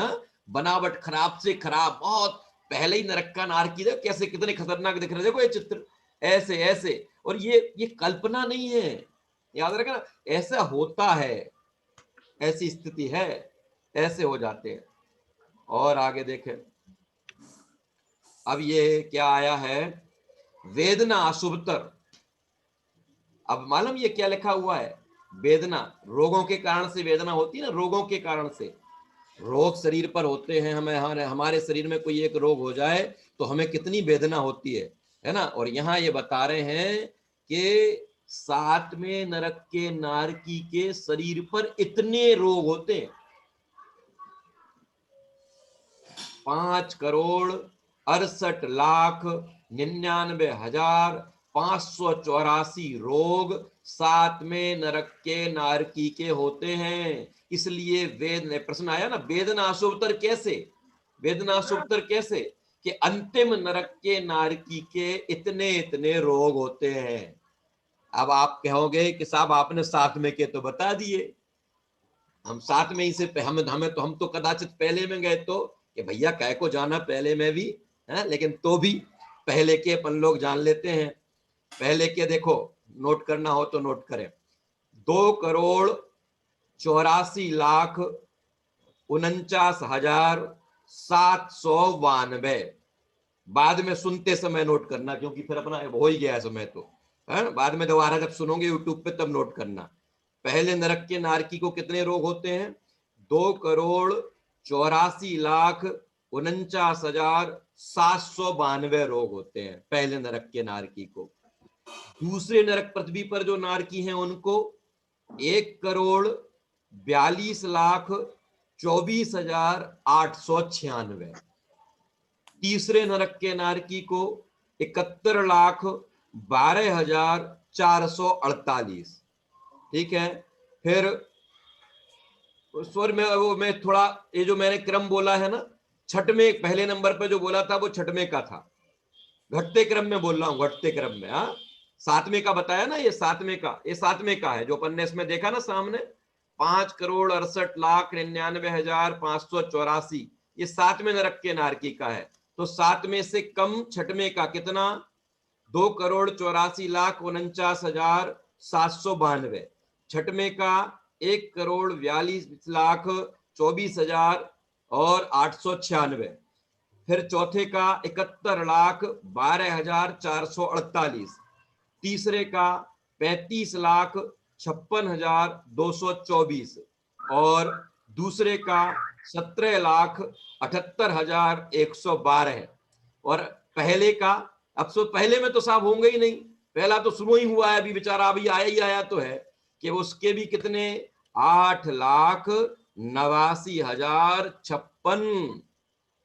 बनावट खराब से खराब, बहुत पहले ही नरक का नारकी देखो कैसे कितने खतरनाक दिख रहे, देखो ये चित्र ऐसे ऐसे, और ये कल्पना नहीं है, याद रखना, ऐसा होता है, ऐसी स्थिति है, ऐसे हो जाते हैं। और आगे देखें, अब ये क्या आया है, वेदना अशुभतर। अब मालूम ये क्या लिखा हुआ है, वेदना, रोगों के कारण से वेदना होती है ना, रोगों के कारण से रोग शरीर पर होते हैं, हमारे शरीर में कोई एक रोग हो जाए तो हमें कितनी वेदना होती है ना। और यहाँ ये बता रहे हैं कि 7वें नरक के नारकी के शरीर पर इतने रोग होते हैं, 5,68,99,584 रोग 7वें नरक के नारकी के होते हैं। इसलिए वेद ने प्रश्न आया ना, वेदना अशुभतर कैसे, वेदना अशुभतर कैसे, कि अंतिम नरक के नारकी के इतने इतने रोग होते हैं। अब आप कहोगे कि साहब आपने 7वें के तो बता दिए, हम 7वें ही से हम तो कदाचित पहले में गए तो कि भैया कह को जाना पहले में भी है, लेकिन तो भी पहले के अपन लोग जान लेते हैं। पहले के देखो, नोट करना हो तो नोट करें, 2,84,49,792। बाद में सुनते समय नोट करना, क्योंकि फिर अपना हो ही गया समय तो है, बाद में दोबारा जब सुनोगे यूट्यूब पे तब नोट करना। पहले नरक के नारकी को कितने रोग होते हैं, 2,84,49,792 रोग होते हैं पहले नरक के नारकी को। दूसरे नरक पृथ्वी पर जो नारकी हैं उनको 1,42,24,896। तीसरे नरक के नारकी को 71,12,448। ठीक है, फिर स्वर में वो मैं थोड़ा, ये जो मैंने क्रम बोला है ना, 6वें पहले नंबर पे जो बोला था वो 6वें का था, घटते क्रम में बोल रहा हूं, घटते क्रम में। 7वें का बताया ना, ये 7वें का, ये 7वें का है जो अपन ने इसमें देखा ना सामने, 5,68,99,584, ये 7वें नरक के नारकी का है। तो 7वें से कम 6वें का कितना, 2,84,49,792। 6वें का 1,42,24,896। फिर चौथे का 71,12,448। तीसरे का 35,56,224 और दूसरे का 17,78,112। और पहले का, अब सो पहले में तो साहब होंगे ही नहीं, पहला तो शुरू ही हुआ है अभी, बेचारा अभी आया ही आया तो है, कि उसके भी कितने 8,89,056।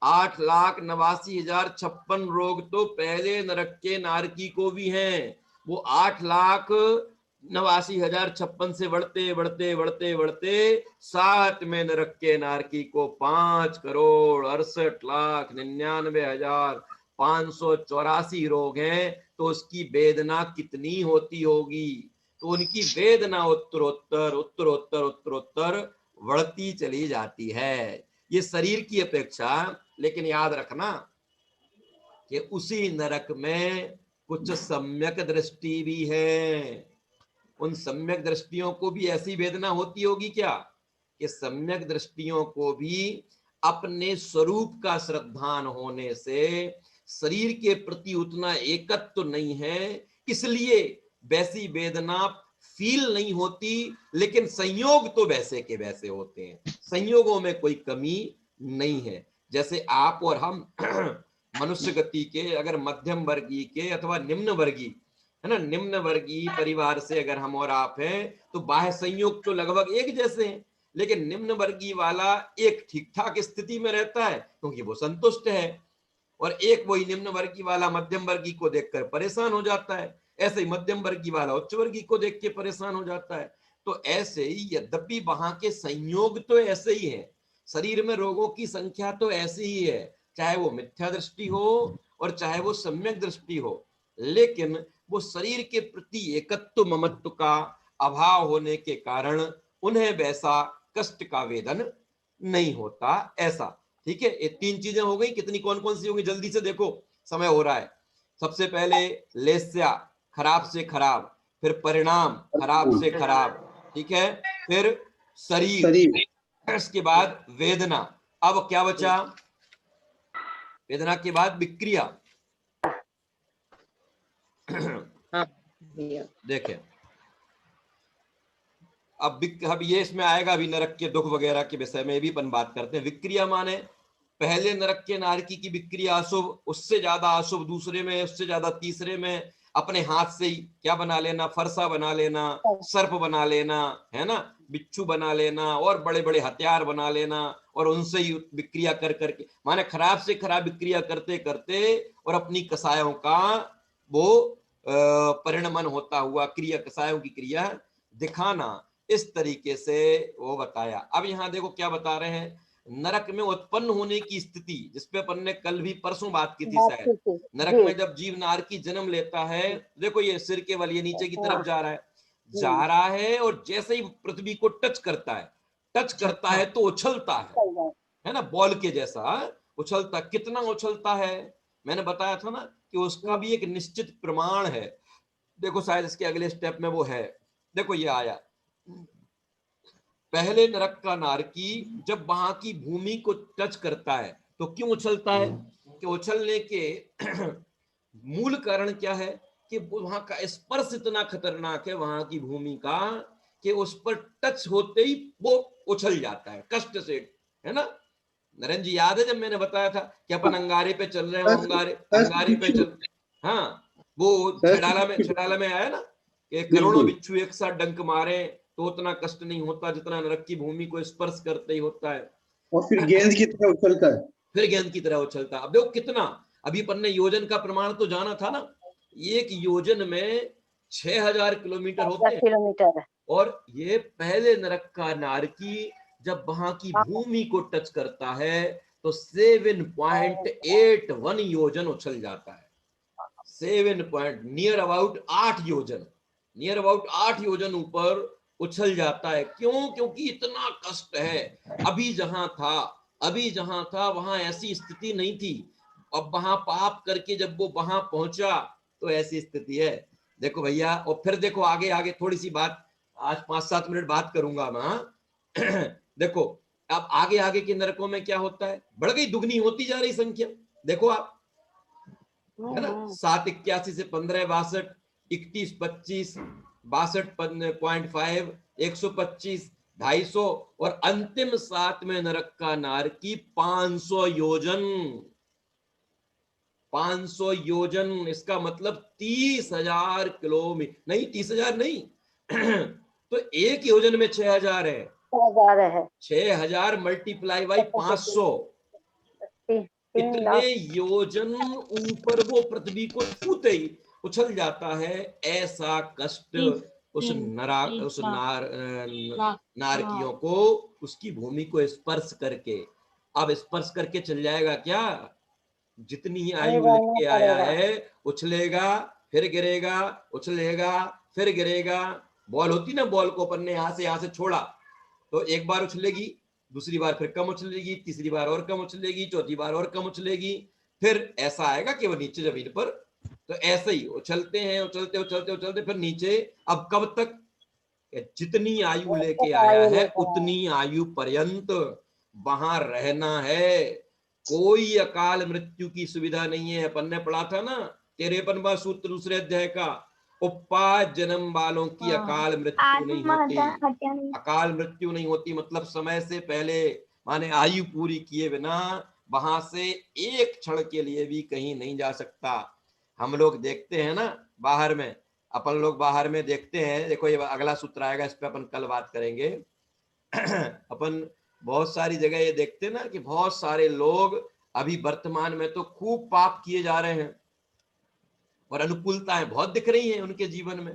8,89,056 रोग तो पहले नरक के नारकी को भी हैं। वो 8,89,056 से बढ़ते बढ़ते बढ़ते बढ़ते 7वें नरक के नारकी को 5,68,99,584 रोग हैं। तो उसकी वेदना कितनी होती होगी, तो उनकी वेदना उत्तरोत्तर उत्तरोत्तर उत्तरोत्तर बढ़ती चली जाती है, ये शरीर की अपेक्षा। लेकिन याद रखना कि उसी नरक में कुछ सम्यक दृष्टि भी है, उन सम्यक दृष्टियों को भी ऐसी वेदना होती होगी क्या, कि सम्यक दृष्टियों को भी अपने स्वरूप का श्रद्धान होने से शरीर के प्रति उतना एकत्व तो नहीं है, इसलिए वैसी वेदना फील नहीं होती, लेकिन संयोग तो वैसे के वैसे होते हैं, संयोगों में कोई कमी नहीं है। जैसे आप और हम मनुष्य गति के अगर मध्यम वर्गीय के अथवा निम्न वर्गीय है ना। निम्न वर्गीय परिवार से अगर हम और आप हैं तो बाह्य संयोग तो लगभग एक जैसे हैं, लेकिन निम्न वर्गीय वाला एक ठीक ठाक स्थिति में रहता है क्योंकि वो संतुष्ट है, और एक वही निम्न वर्गीय वाला मध्यम वर्गीय को देखकर परेशान हो जाता है। ऐसे ही मध्यम वर्गीय वाला उच्च वर्गीय को देख के परेशान हो जाता है। तो ऐसे ही यद्यपि वहां के संयोग तो ऐसे ही है, शरीर में रोगों की संख्या तो ऐसी ही है, चाहे वो मिथ्या दृष्टि हो और चाहे वो सम्यक दृष्टि हो, लेकिन वो शरीर के प्रति एकत्व ममत्व का अभाव होने के कारण उन्हें वैसा कष्ट का वेदन नहीं होता। ऐसा ठीक है। ये तीन चीजें हो गई। कितनी कौन कौन सी होंगी जल्दी से देखो, समय हो रहा है। सबसे पहले लेस्या, खराब से खराब, फिर परिणाम, खराब से खराब, ठीक है, फिर शरीर, इसके बाद वेदना। अब क्या बचा? वेदना के बाद विक्रिया। देखें अब ये इसमें आएगा अभी नरक के दुख वगैरह के विषय में भी अपन बात करते हैं। विक्रिया माने पहले नरक के नारकी की विक्रिया अशुभ, उससे ज्यादा अशुभ दूसरे में, उससे ज्यादा तीसरे में, अपने हाथ से ही क्या बना लेना, फरसा बना लेना, सर्प बना लेना, है ना, बिच्छू बना लेना और बड़े बड़े हथियार बना लेना और उनसे ही विक्रिया कर करके, माने खराब से खराब विक्रिया करते करते और अपनी कसायों का वो परिणमन होता हुआ क्रिया, कसायों की क्रिया दिखाना, इस तरीके से वो बताया। अब यहाँ देखो क्या बता रहे हैं, नरक में उत्पन्न होने की स्थिति, जिसपे अपन ने कल भी परसों बात की थी शायद। नरक में जब जीव नारकी जन्म लेता है, देखो ये सिर के बल ये नीचे की तरफ जा रहा है और जैसे ही पृथ्वी को टच करता है तो उछलता है ना, बॉल के जैसा उछलता। कितना उछलता है मैंने बताया था ना कि उसका भी एक निश्चित प्रमाण है। देखो शायद इसके अगले स्टेप में वो है। देखो ये आया, पहले नरक का नारकी जब वहां की भूमि को टच करता है तो क्यों उछलता है? कि उछलने के मूल कारण क्या है कि वहां का स्पर्श इतना खतरनाक है वहां की भूमि का कि उस पर टच होते ही वो उछल जाता है कष्ट से, है ना। नरेंद्र जी याद है जब मैंने बताया था कि अपन अंगारे पे चल रहे हैं, अंगारे पे चल, हाँ वो छड़ाला में आया ना कि करोड़ों बिच्छू एक साथ डंक मारे तो उतना कष्ट नहीं होता जितना नरक की भूमि को स्पर्श करते ही होता है, और फिर गेंद की तरह उछलता है, फिर गेंद की तरह उछलता है। अब देखो कितना, अभी अपन ने योजन का प्रमाण तो जाना था ना, एक योजन में 6000 किलोमीटर होते हैं, और ये पहले नरक का नारकी जब वहां की भूमि को टच करता है तो 7.81 योजन उछल जाता है। 7 नियर अबाउट 8 योजन ऊपर उछल जाता है। क्यों? क्योंकि इतना कष्ट है। अभी जहां था वहां ऐसी स्थिति नहीं थी, अब वहां पाप करके जब वो वहां पहुंचा तो ऐसी स्थिति है। देखो भैया, और फिर देखो आगे थोड़ी सी बात, आज 5-7 मिनट बात करूंगा मैं। देखो अब आगे के नरकों में क्या होता है, बढ़ गई, दुगनी होती जा रही संख्या। देखो आप, है ना, 781 से 1562, 3125, 62.5, 125, 250 और अंतिम 7 में नरक का नारकी 500 योजन। इसका मतलब 30,000 किलोमीटर, नहीं 30,000 नहीं, तो एक योजन में 6,000 है, 6,000 मल्टीप्लाई बाई 500, इतने योजन ऊपर वो पृथ्वी को छूते ही उछल जाता है। ऐसा कष्ट उस नारकियों को उसकी भूमि को स्पर्श करके, अब स्पर्श करके चल जाएगा क्या? जितनी ही आयु लेके आया है उछलेगा, फिर गिरेगा, उछलेगा, फिर गिरेगा। बॉल होती ना, बॉल को अपन ने यहाँ से छोड़ा तो एक बार उछलेगी, दूसरी बार फिर कम उछलेगी, तीसरी बार और कम उछलेगी, चौथी बार और कम उछलेगी, फिर ऐसा आएगा कि वो नीचे जमीन पर, तो ऐसे ही उछलते हैं, उछलते फिर नीचे। अब कब तक? जितनी आयु लेके आया है उतनी आयु पर्यंत वहां रहना है। कोई अकाल मृत्यु की सुविधा नहीं है। अपन ने पढ़ा था ना 53वां सूत्र दूसरे अध्याय का, उपपाद जन्म वालों की अकाल मृत्यु नहीं होती। अकाल मृत्यु नहीं होती मतलब समय से पहले, माने आयु पूरी किए बिना वहां से एक क्षण के लिए भी कहीं नहीं जा सकता। हम लोग देखते हैं ना बाहर में अपन लोग बाहर में देखते हैं, देखो ये अगला सूत्र आएगा, इस पे अपन कल बात करेंगे। अपन बहुत सारी जगह ये देखते हैं ना कि बहुत सारे लोग अभी वर्तमान में तो खूब पाप किए जा रहे हैं और अनुकूलताएं बहुत दिख रही हैं उनके जीवन में,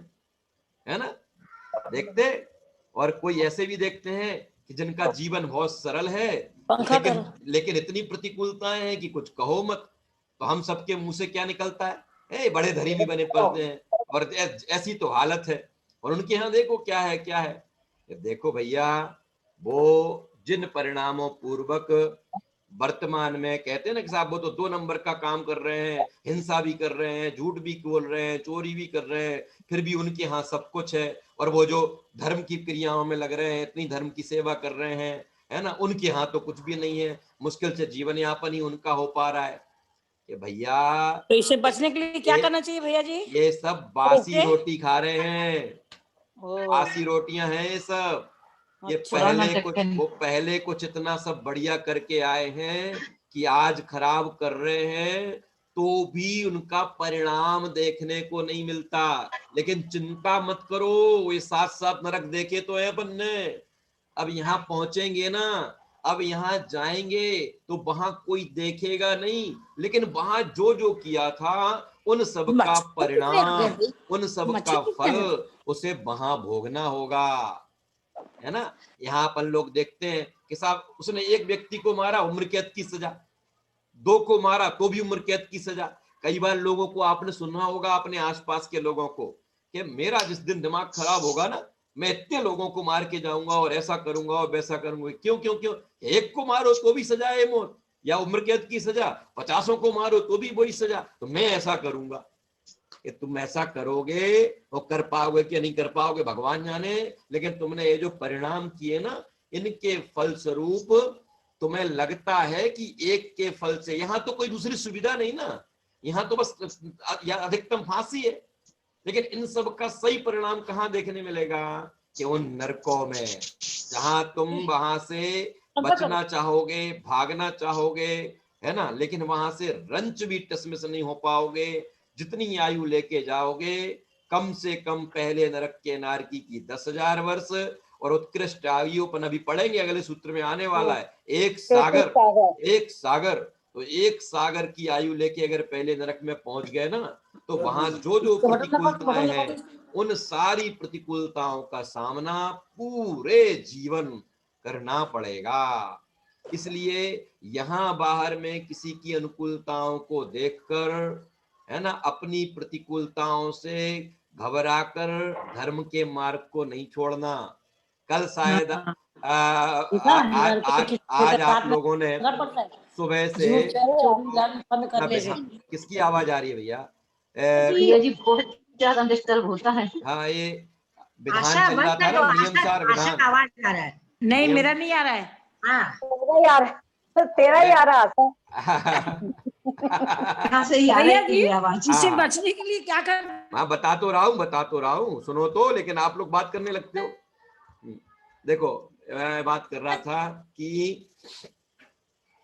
है ना, देखते। और कोई ऐसे भी देखते हैं कि जिनका जीवन बहुत सरल है, लेकिन इतनी प्रतिकूलताएं हैं कि कुछ कहो मत। तो हम सबके मुंह से क्या निकलता है, बड़े धर्मी बने पड़ते हैं, और ऐसी तो हालत है। और उनके यहाँ देखो क्या है, क्या है, देखो भैया, वो जिन परिणामों पूर्वक वर्तमान में कहते हैं ना कि साहब वो तो 2 नंबर का काम कर रहे हैं, हिंसा भी कर रहे हैं, झूठ भी बोल रहे हैं, चोरी भी कर रहे हैं, फिर भी उनके यहाँ सब कुछ है। और वो जो धर्म की क्रियाओं में लग रहे हैं, इतनी धर्म की सेवा कर रहे हैं, है ना, उनके यहाँ तो कुछ भी नहीं है, मुश्किल से जीवन यापन ही उनका हो पा रहा है। कि भैया तो इससे बचने के लिए क्या करना चाहिए भैया जी? ये सब बासी रोटी खा रहे हैं, बासी रोटियां हैं ये सब। ये पहले कुछ इतना सब बढ़िया करके आए हैं कि आज खराब कर रहे हैं, तो भी उनका परिणाम देखने को नहीं मिलता। लेकिन चिंता मत करो, ये 7 नरक देखे तो है अपन ने। अब यहाँ पहुंचेंगे ना, अब यहाँ जाएंगे तो वहां कोई देखेगा नहीं, लेकिन वहां जो जो किया था उन सब का परिणाम, उन सब का फल उसे वहां भोगना होगा, है ना। यहाँ अपन लोग देखते हैं कि साहब उसने एक व्यक्ति को मारा, उम्र कैद की सजा, 2 को मारा तो भी उम्र कैद की सजा। कई बार लोगों को आपने सुना होगा, अपने आसपास के लोगों को, कि मेरा जिस दिन दिमाग खराब होगा ना, मैं इतने लोगों को मार के जाऊंगा और ऐसा करूंगा और वैसा करूंगा। क्यों क्यों क्यों? एक को मारो तो भी सजा है मौत या उम्र कैद की सजा, 50 को मारो तो भी वही सजा, तो मैं ऐसा करूंगा। कि तुम ऐसा करोगे तो कर पाओगे कि नहीं कर पाओगे भगवान जाने, लेकिन तुमने ये जो परिणाम किए ना, इनके फल स्वरूप तुम्हें लगता है कि एक के फल से, यहाँ तो कोई दूसरी सुविधा नहीं ना, यहाँ तो बस अधिकतम फांसी है। लेकिन इन सब का सही परिणाम कहाँ देखने मिलेगा? कि उन नरकों में, जहां तुम वहां से बचना चाहोगे, भागना चाहोगे, है ना, लेकिन वहां से रंच भी टसमिस नहीं हो पाओगे। जितनी आयु लेके जाओगे, कम से कम पहले नरक के नारकी की 10,000 वर्ष, और उत्कृष्ट आयु पर अभी पढ़ेंगे अगले सूत्र में आने वाला है, एक सागर। तो एक सागर की आयु लेके अगर पहले नरक में पहुंच गए ना, तो वहां जो जो प्रतिकूलताएं हैं, उन सारी प्रतिकूलताओं का सामना पूरे जीवन करना पड़ेगा। इसलिए यहाँ बाहर में किसी की अनुकूलताओं को देखकर, है ना, अपनी प्रतिकूलताओं से घबराकर धर्म के मार्ग को नहीं छोड़ना। कल शायद आज आप लोगों ने सुबह से, किसकी आवाज आ रही है भैया? भैया जी बहुत ज्यादा डिस्टर्ब होता है। हाँ, ये विधान चल रहा था ना, नियमसार विधान। आवाज आ रहा है। नहीं, मेरा नहीं आ रहा है। तेरा ही आ रहा है। इससे बचने के लिए क्या कर? हाँ, बता तो रहा हूँ, सुनो तो, लेकिन आप लोग बात करने लगते हो। देखो, मैं बात कर रहा था कि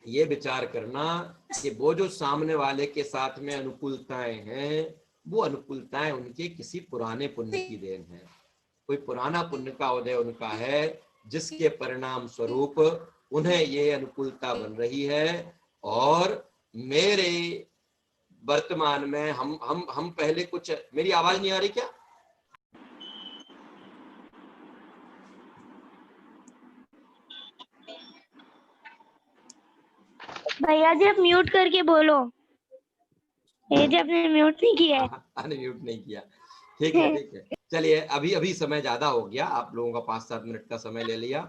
ये विचार करना कि वो जो सामने वाले के साथ में अनुकूलताएं हैं, वो अनुकूलताएं उनके किसी पुराने पुण्य की देन है। कोई पुराना पुण्य का उदय उनका है, जिसके परिणाम स्वरूप उन्हें ये अनुकूलता बन रही है। और मेरे वर्तमान में हम पहले कुछ, मेरी आवाज नहीं आ रही क्या? भैया जी आप म्यूट करके बोलो, ये जी आपने म्यूट नहीं किया है। म्यूट नहीं किया, ठीक है। चलिए, अभी समय ज्यादा हो गया, आप लोगों का 5-7 मिनट का समय ले लिया।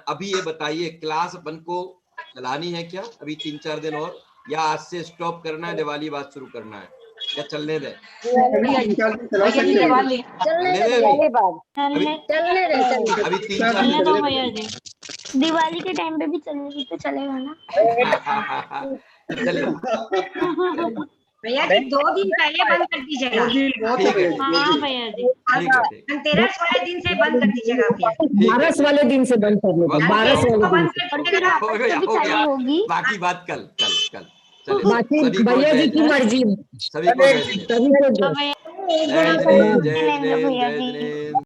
अभी ये बताइए, क्लास अपन को चलानी है क्या अभी 3-4 दिन और, या आज से स्टॉप करना है, दिवाली बाद शुरू करना है, या चलने दे? अभी 3-4 दिन, दिवाली के टाइम पे भी चलेगी तो चलेगा ना? चलिए भैया जी 2 दिन पहले बंद कर दीजिएगा। हाँ भैया जी, धनतेरस वाले दिन से बंद कर दीजिएगा भैया। 12 वाले दिन से बंद कर लो, 12 वाले दिन चालू होगी। बाकी बात कल। बाकी भैया जी की मर्जी, सभी को जय जिनेन्द्र, जय जिनेन्द्र, जय जिनेन्द्र।